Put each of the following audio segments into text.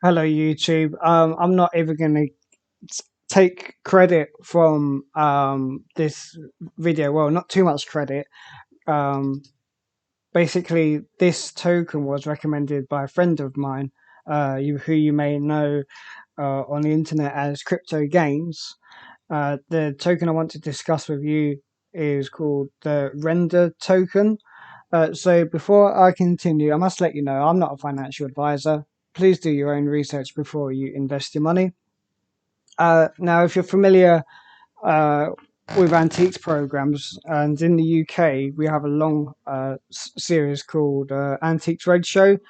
Hello, YouTube. I'm not even going to take credit from this video. Well, not too much credit. Um, Basically, this token was recommended by a friend of mine, who you may know on the internet as Crypto Gains. The token I want to discuss with you is called the Render token. So before I continue, I must let you know I'm not a financial advisor. Please do your own research before you invest your money. Now, if you're familiar uh, with antiques programs, and in the UK, we have a long series called Antiques Roadshow,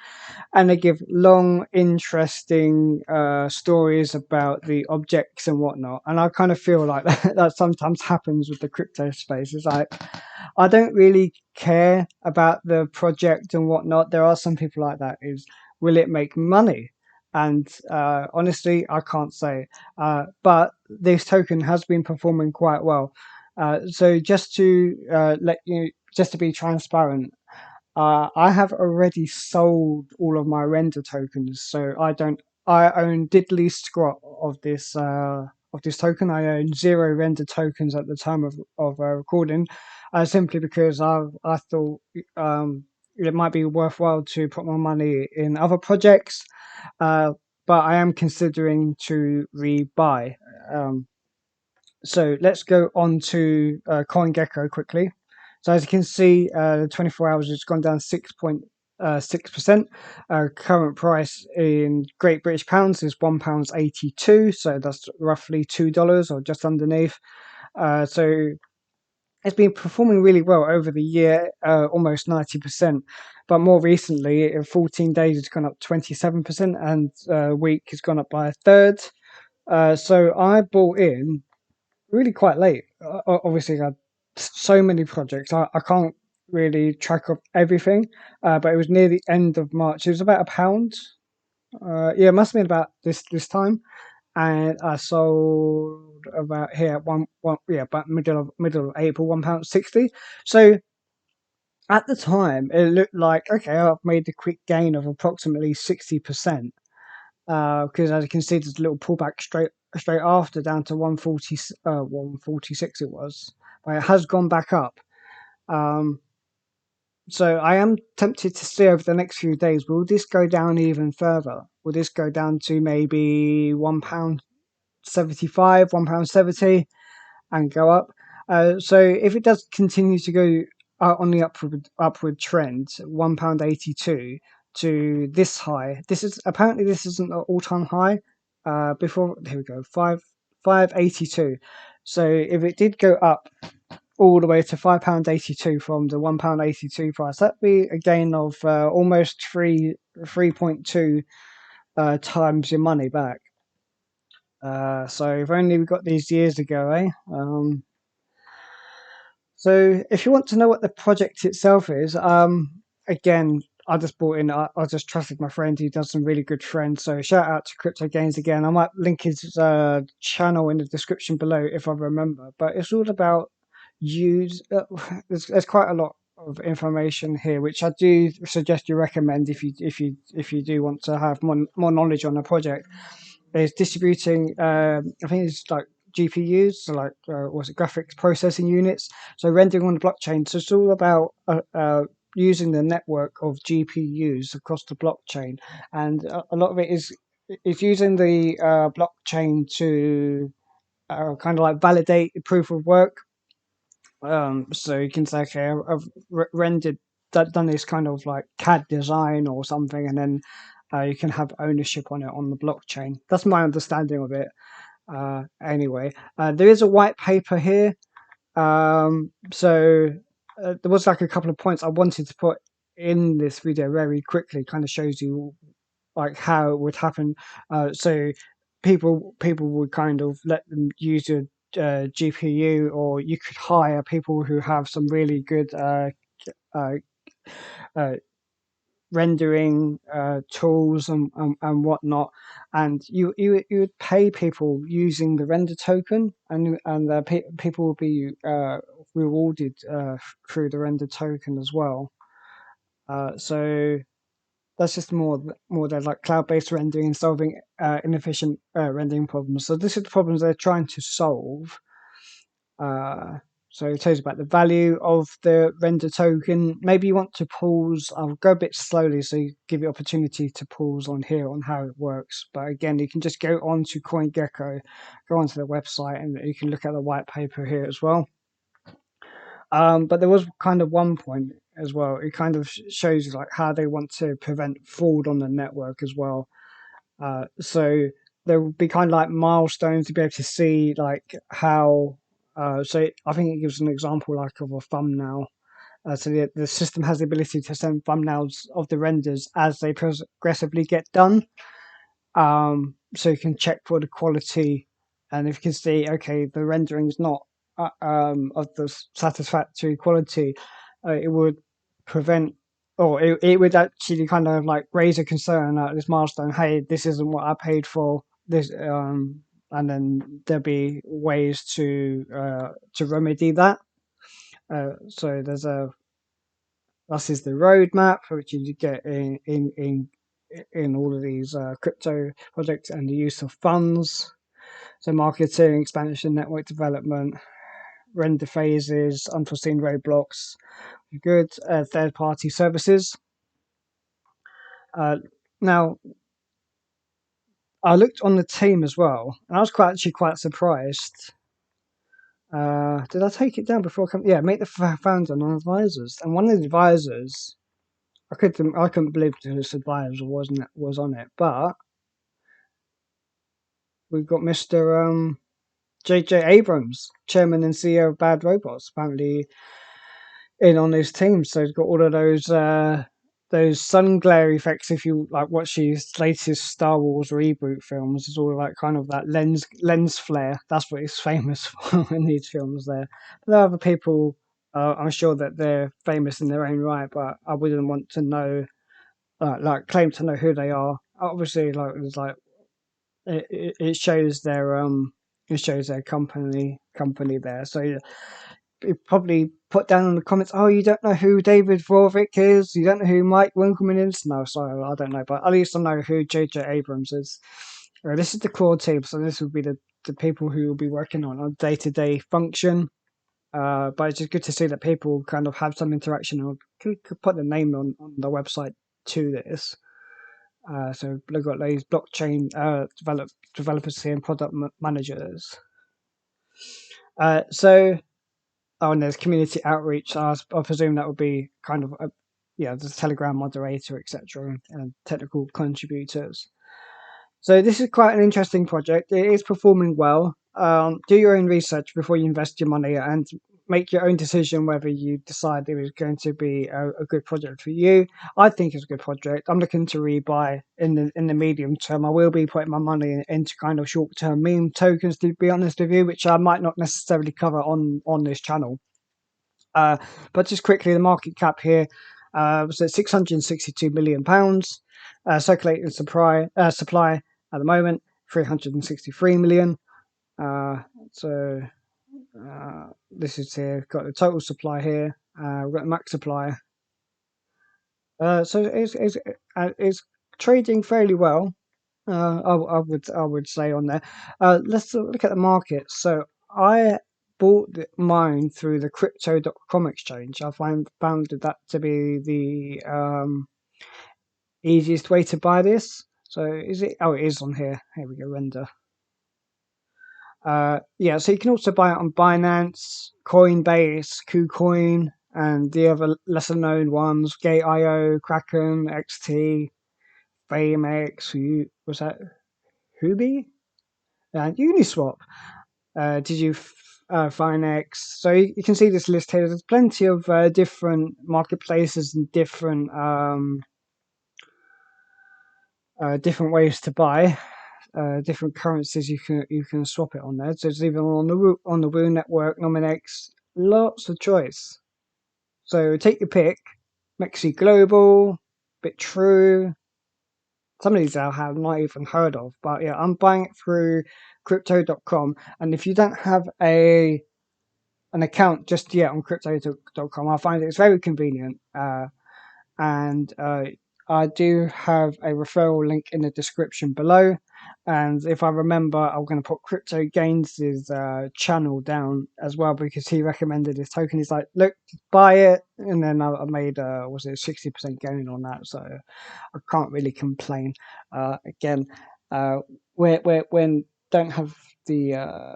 and they give long, interesting stories about the objects and whatnot. And I kind of feel like that sometimes happens with the crypto space. It's like I don't really care about the project and whatnot. There are some people like that. Is will it make money? And honestly, I can't say. But this token has been performing quite well. So just to just to be transparent, I have already sold all of my render tokens, so I don't. I own diddly squat of this token. I own zero render tokens at the time of recording, simply because I thought it might be worthwhile to put my money in other projects, uh, but I am considering to rebuy. Um, so let's go on to CoinGecko quickly. So as you can see, the 24 hours has gone down 6.6%. Current price in Great British pounds is £1.82, so that's roughly $2 or just underneath. So it's been performing really well over the year, almost 90%. But more recently, in 14 days, it's gone up 27%, and week has gone up by a third. So I bought in really quite late. Obviously, I had so many projects. I can't really track up everything, but it was near the end of March. It was about a pound. Yeah, it must have been about this time, and I sold about here one yeah about middle of April, £1.60. So at the time, it looked like okay, I've made a quick gain of approximately 60%. Because as you can see, there's a little pullback straight after down to 146 it was, but it has gone back up. Um, so I am tempted to see over the next few days, will this go down even further? Will this go down to maybe £1.75, £1.70, and go up? So if it does continue to go on the upward trend, £1.82 to this high. This isn't an all-time high. Before here we go, 582. So if it did go up all the way to £5.82 from the £1.82 price, that'd be a gain of almost 3.2 times your money back. So if only we got these years ago, eh? So if you want to know what the project itself is, again, I just bought in. I just trusted my friend. He does some really good friends. So shout out to Crypto Gains again. I might link his channel in the description below if I remember. But it's all about use. There's quite a lot of information here, which I do suggest you recommend if you do want to have more knowledge on a project. Is distributing. I think it's like GPUs, so like what's it, graphics processing units. So rendering on the blockchain. So it's all about using the network of GPUs across the blockchain, and a lot of it is using the blockchain to kind of like validate the proof of work. So you can say, okay, I've rendered done this kind of like CAD design or something, and then you can have ownership on it on the blockchain. That's my understanding of it. Anyway, there is a white paper here. So there was like a couple of points I wanted to put in this video very quickly. Kind of shows you like how it would happen. So people would kind of let them use your GPU, or you could hire people who have some really good uh, uh, rendering tools and whatnot, and you would pay people using the render token, and people will be rewarded through the render token as well. So that's just more than like cloud-based rendering and solving inefficient rendering problems. So this is the problems they're trying to solve. So it tells you about the value of the render token. Maybe you want to pause. I'll go a bit slowly so you give you opportunity to pause on here on how it works. But again, you can just go on to CoinGecko, go onto the website, and you can look at the white paper here as well. But there was kind of one point as well. It kind of shows you like how they want to prevent fraud on the network as well. So there will be kind of like milestones to be able to see like how. So I think it gives an example like of a thumbnail. So the system has the ability to send thumbnails of the renders as they progressively get done. So you can check for the quality, and if you can see, okay, the rendering is not of the satisfactory quality, it would prevent, or it would actually kind of like raise a concern at this milestone. Hey, this isn't what I paid for. This, and then there'll be ways to remedy that. So there's a this is the roadmap which you get in all of these crypto projects, and the use of funds. So marketing, expansion, network development, render phases, unforeseen roadblocks, good third-party services. Now, I looked on the team as well, and I was actually quite surprised. Did I take it down before? Yeah, make the founder non-advisors, and one of the advisors, I couldn't believe this advisor was on it, but we've got Mr. J.J. Abrams, chairman and CEO of Bad Robots, apparently in on his team. So he's got all of those sun glare effects. If you like watch his latest Star Wars reboot films, it's all like kind of that lens flare. That's what he's famous for in these films. There are other people. I'm sure that they're famous in their own right, but I wouldn't want to know, like, claim to know who they are. Obviously, like it's like it shows their company there. So you probably put down in the comments, oh, you don't know who David Vorvik is, you don't know who Mike Winkelmann is. No, sorry, I don't know, but at least I know who JJ Abrams is. This is the core team, so this would be the people who will be working on a day-to-day function. But it's just good to see that people kind of have some interaction or could put the name on the website to this. So they've got these blockchain developers here and product managers. And there's community outreach. I presume that would be kind of there's Telegram moderator, etc., and technical contributors. So this is quite an interesting project. It is performing well. Do your own research before you invest your money and make your own decision whether you decide it is going to be a good project for you. I think it's a good project. I'm looking to rebuy in the medium term. I will be putting my money into kind of short term meme tokens, to be honest with you, which I might not necessarily cover on this channel. But just quickly, the market cap here was at £662 million. Circulating supply at the moment 363 million. So this is here. Got the total supply here. We've got the max supply. So it's trading fairly well. I would say on there. Let's look at the market. So I bought mine through the crypto.com exchange. I found that to be the easiest way to buy this. So is it? Oh, it is on here. Here we go. Render. Yeah, so you can also buy it on Binance, Coinbase, KuCoin, and the other lesser known ones: Gate.io, Kraken, XT, FameX. Was that Huobi? And Uniswap. Did you Finex? So you can see this list here. There's plenty of different marketplaces and different ways to buy. Different currencies you can swap it on there. So it's even on the Woo network, Nominex, lots of choice. So take your pick. Mexi Global, BitTrue. Some of these I have not even heard of, but yeah, I'm buying it through crypto.com. And if you don't have an account just yet on crypto.com, I find it's very convenient. And I do have a referral link in the description below, and if I remember, I'm going to put Crypto Gains' channel down as well, because he recommended his token. He's like, look, buy it, and then I made was it 60% gain on that, so I can't really complain. Again, when don't have the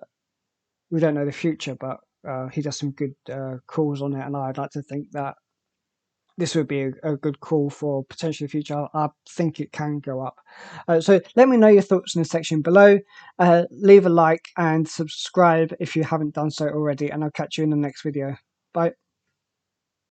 we don't know the future, but he does some good calls on it, and I'd like to think that this would be a good call for potentially the future. I think it can go up. So let me know your thoughts in the section below. Leave a like and subscribe if you haven't done so already, and I'll catch you in the next video. Bye.